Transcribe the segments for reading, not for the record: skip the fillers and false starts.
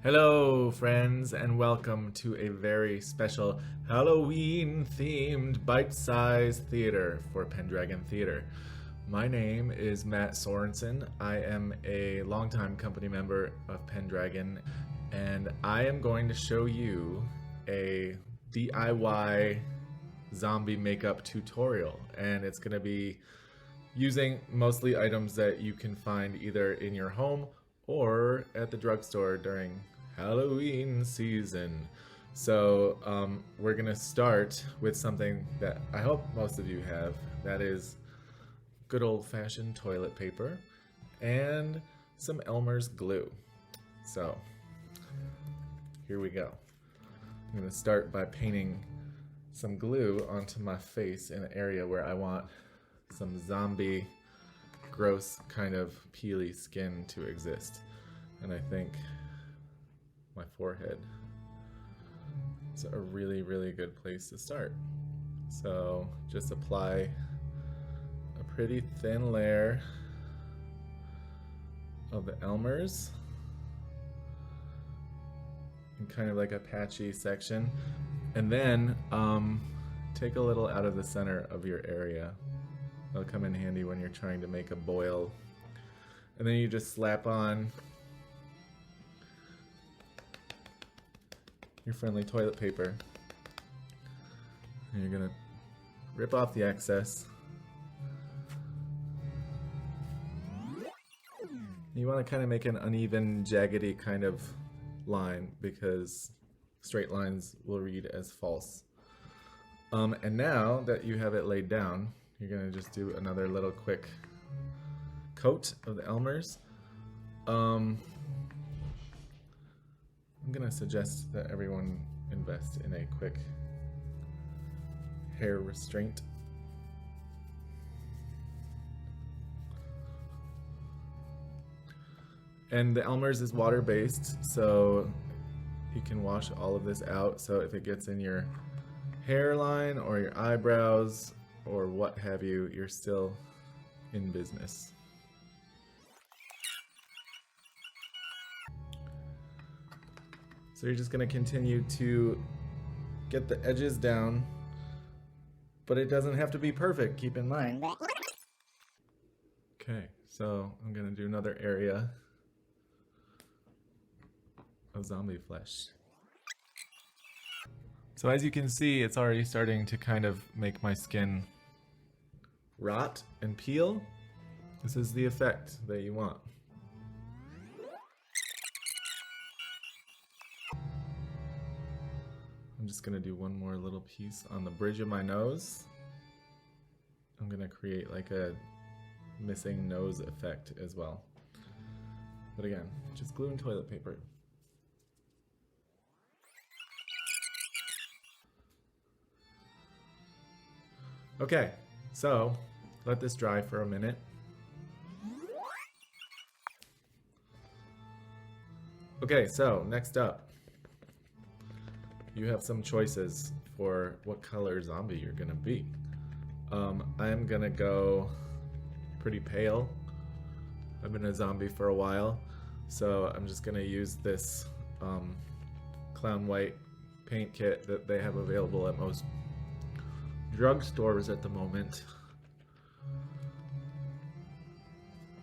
Hello, friends, and welcome to a very special Halloween themed bite sized theater for Pendragon Theater. My name is Matt Sorensen. I am a longtime company member of Pendragon, and I am going to show you a DIY zombie makeup tutorial. And it's going to be using mostly items that you can find either in your home or at the drugstore during Halloween season. So we're gonna start with something that I hope most of you have. That is good old-fashioned toilet paper and some Elmer's glue. So here we go. I'm gonna start by painting some glue onto my face in an area where I want some zombie gross kind of peely skin to exist. And I think my forehead is a really good place to start. So just apply a pretty thin layer of the Elmer's in kind of like a patchy section, and then take a little out of the center of your area. They'll come in handy when you're trying to make a boil. And then you just slap on your friendly toilet paper. And you're gonna rip off the excess. You want to kind of make an uneven, jaggedy kind of line because straight lines will read as false. And now that you have it laid down, you're gonna just do another little quick coat of the Elmer's. I'm gonna suggest that everyone invest in a quick hair restraint. And the Elmer's is water-based, so you can wash all of this out. So if it gets in your hairline or your eyebrows or what have you, you're still in business. So you're just going to continue to get the edges down, but it doesn't have to be perfect, keep in mind. Okay, so I'm going to do another area of zombie flesh. So as you can see, it's already starting to kind of make my skin rot and peel. This is the effect that you want. I'm just gonna do one more little piece on the bridge of my nose. I'm gonna create like a missing nose effect as well. But again, just glue and toilet paper. Okay, so let this dry for a minute. Okay, so next up, you have some choices for what color zombie you're gonna be. I'm gonna go pretty pale. I've been a zombie for a while, so I'm just gonna use this clown white paint kit that they have available at most drugstores at the moment.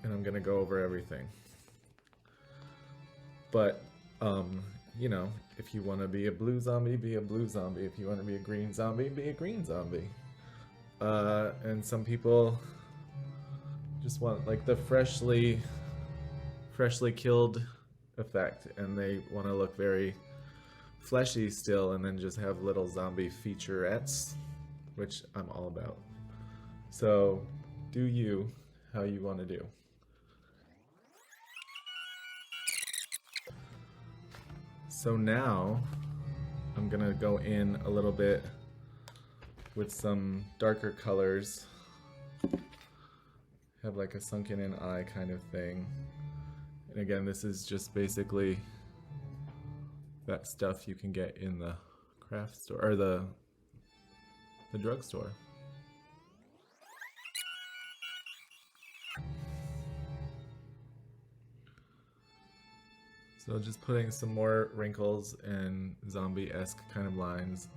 And I'm gonna go over everything. But you know, if you want to be a blue zombie, be a blue zombie. If you want to be a green zombie, be a green zombie. And some people just want like the freshly killed effect, and they want to look very fleshy still, and then just have little zombie featurettes, which I'm all about. So do you how you want to do. So now I'm gonna go in a little bit with some darker colors. Have like a sunken in eye kind of thing. And again, this is just basically that stuff you can get in the craft store or the drugstore. So just putting some more wrinkles and zombie-esque kind of lines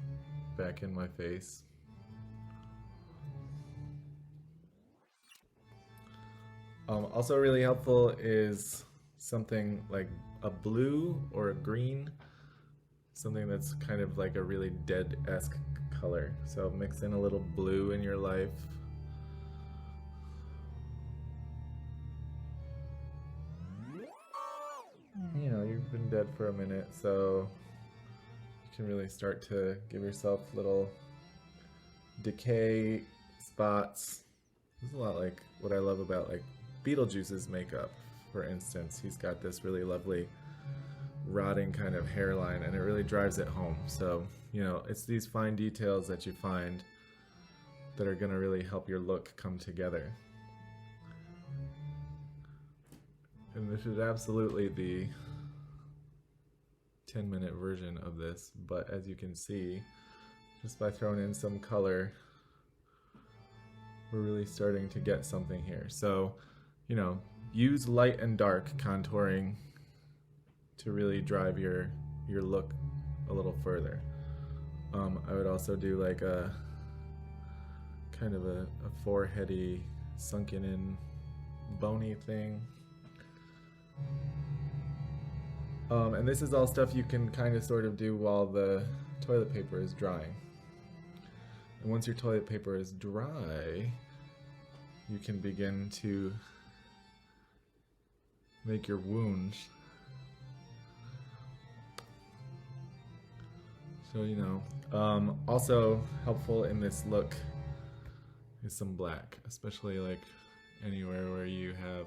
back in my face. Also really helpful is something like a blue or a green, something that's kind of like a really dead-esque color. So mix in a little blue in your life. You know, you've been dead for a minute, so you can really start to give yourself little decay spots. This is a lot like what I love about like Beetlejuice's makeup, for instance. He's got this really lovely rotting kind of hairline, and it really drives it home. So, you know, it's these fine details that you find that are going to really help your look come together. And this is absolutely the 10-minute version of this, but as you can see, just by throwing in some color, we're really starting to get something here. So, you know, use light and dark contouring to really drive your look a little further. I would also do like a kind of a foreheady, sunken in, bony thing. And this is all stuff you can kind of sort of do while the toilet paper is drying. And once your toilet paper is dry, you can begin to make your wound. So, you know, also helpful in this look is some black, especially like anywhere where you have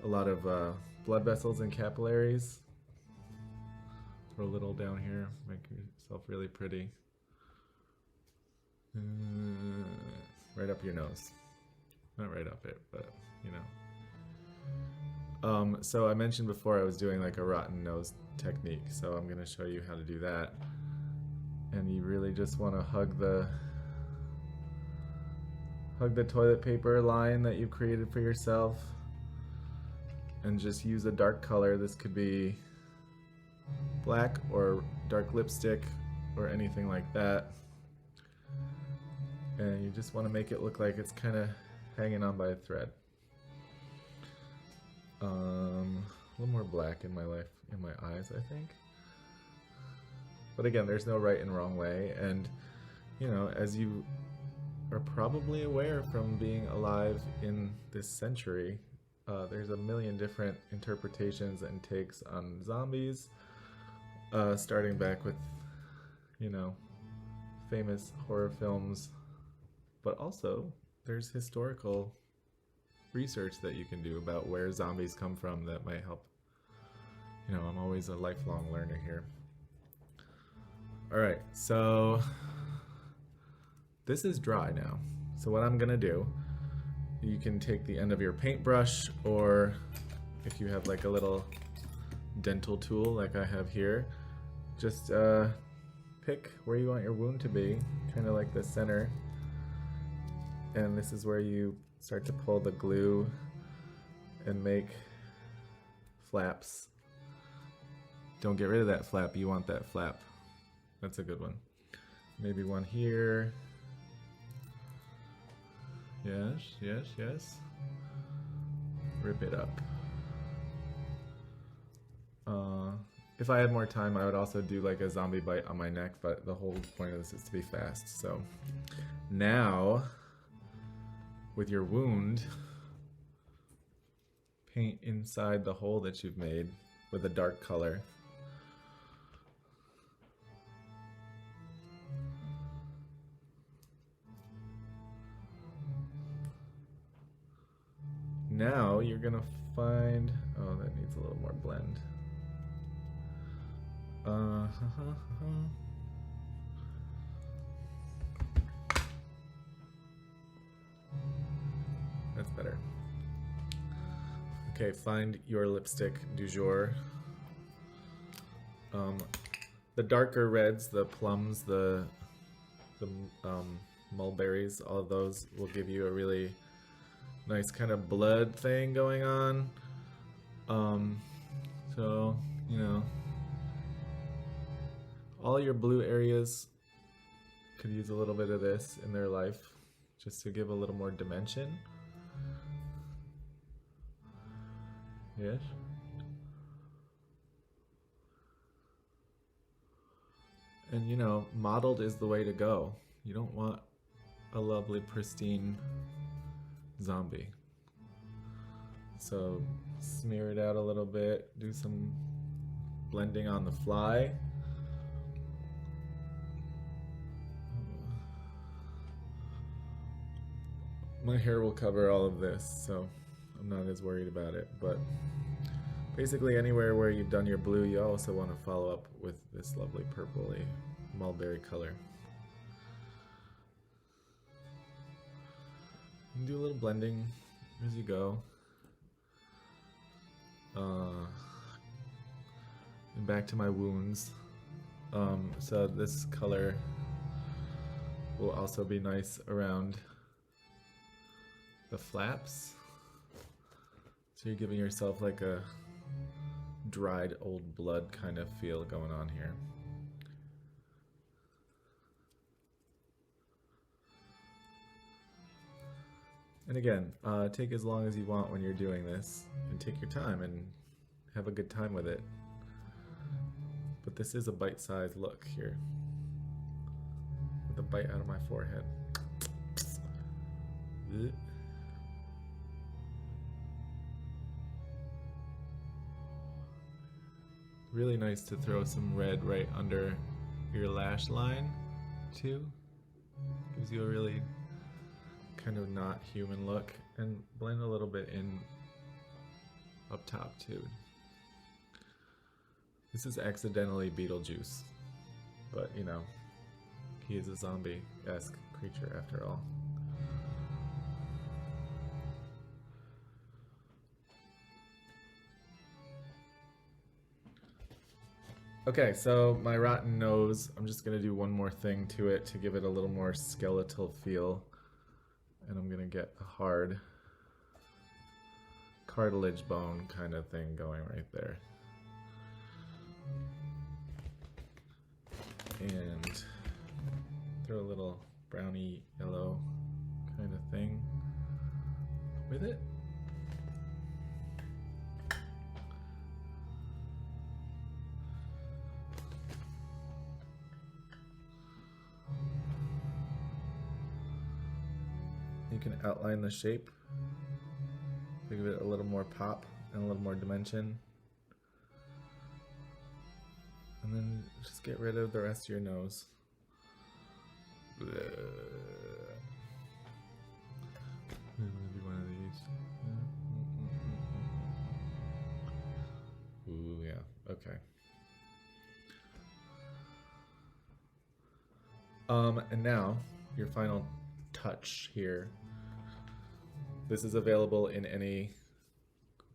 a lot of blood vessels and capillaries. Throw a little down here, make yourself really pretty. Right up your nose. Not right up it, but you know. So I mentioned before I was doing like a rotten nose technique, so I'm going to show you how to do that. And you really just want to hug the toilet paper line that you've created for yourself, and just use a dark color. This could be black or dark lipstick or anything like that. And you just want to make it look like it's kind of hanging on by a thread. A little more black in my eyes, I think. But again, there's no right and wrong way, and you know, as you are probably aware from being alive in this century, there's a million different interpretations and takes on zombies, starting back with, you know, famous horror films, but also there's historical research that you can do about where zombies come from that might help. You know, I'm always a lifelong learner here. Alright, so this is dry now. So what I'm gonna do, you can take the end of your paintbrush, or if you have like a little dental tool like I have here, just pick where you want your wound to be, kind of like the center. And this is where you start to pull the glue and make flaps. Don't get rid of that flap, you want that flap. That's a good one. Maybe one here. Yes, yes, yes. Rip it up. If I had more time, I would also do like a zombie bite on my neck, but the whole point of this is to be fast. So now, with your wound, paint inside the hole that you've made with a dark color. Now you're gonna find, oh, that needs a little more blend. That's better. Okay, find your lipstick du jour. The darker reds, the plums, the mulberries, all of those will give you a really nice kind of blood thing going on. all your blue areas could use a little bit of this in their life just to give a little more dimension. Yes. And you know, mottled is the way to go. You don't want a lovely, pristine zombie. So smear it out a little bit, do some blending on the fly. My hair will cover all of this, so I'm not as worried about it, but basically anywhere where you've done your blue, you also want to follow up with this lovely purpley mulberry color. And do a little blending as you go. And back to my wounds. So this color will also be nice around the flaps. So you're giving yourself like a dried old blood kind of feel going on here. And again, take as long as you want when you're doing this, and take your time and have a good time with it. But this is a bite-sized look here, with a bite out of my forehead. Really nice to throw some red right under your lash line too. Gives you a really kind of not human look, and blend a little bit in up top too. This is accidentally Beetlejuice, but you know, he is a zombie-esque creature after all. Okay, so my rotten nose, I'm just gonna do one more thing to it to give it a little more skeletal feel. And I'm gonna get a hard cartilage bone kind of thing going right there. And throw a little browny yellow kind of thing with it. You can outline the shape, give it a little more pop and a little more dimension. And then just get rid of the rest of your nose. I'm gonna do one of these. Ooh, yeah, okay. And now, your final touch here. This is available in any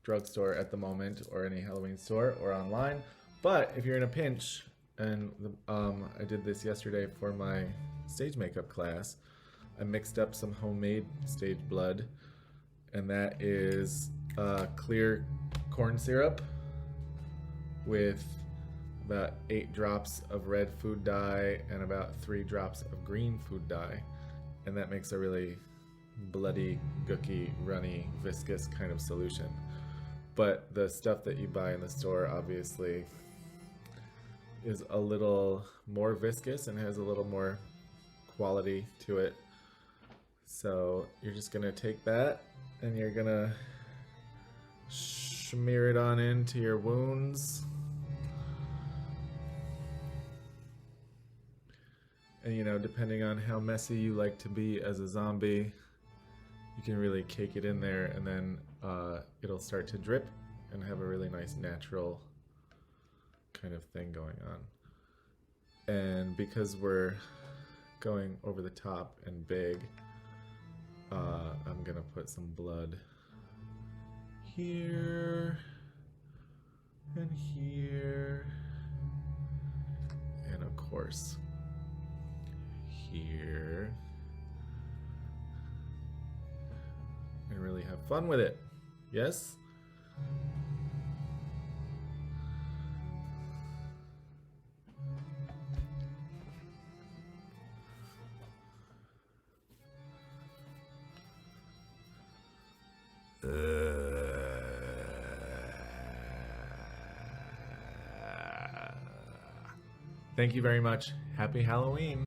drugstore at the moment, or any Halloween store, or online. But if you're in a pinch, and I did this yesterday for my stage makeup class, I mixed up some homemade stage blood, and that is clear corn syrup with about 8 drops of red food dye and about 3 drops of green food dye. And that makes a really bloody, gooky, runny, viscous kind of solution. But the stuff that you buy in the store obviously is a little more viscous and has a little more quality to it. So you're just gonna take that and you're gonna smear it on into your wounds. And you know, depending on how messy you like to be as a zombie, you can really cake it in there, and then it'll start to drip and have a really nice natural kind of thing going on. And because we're going over the top and big, I'm gonna put some blood here and here, and of course here, and really have fun with it. Yes? Thank you very much. Happy Halloween.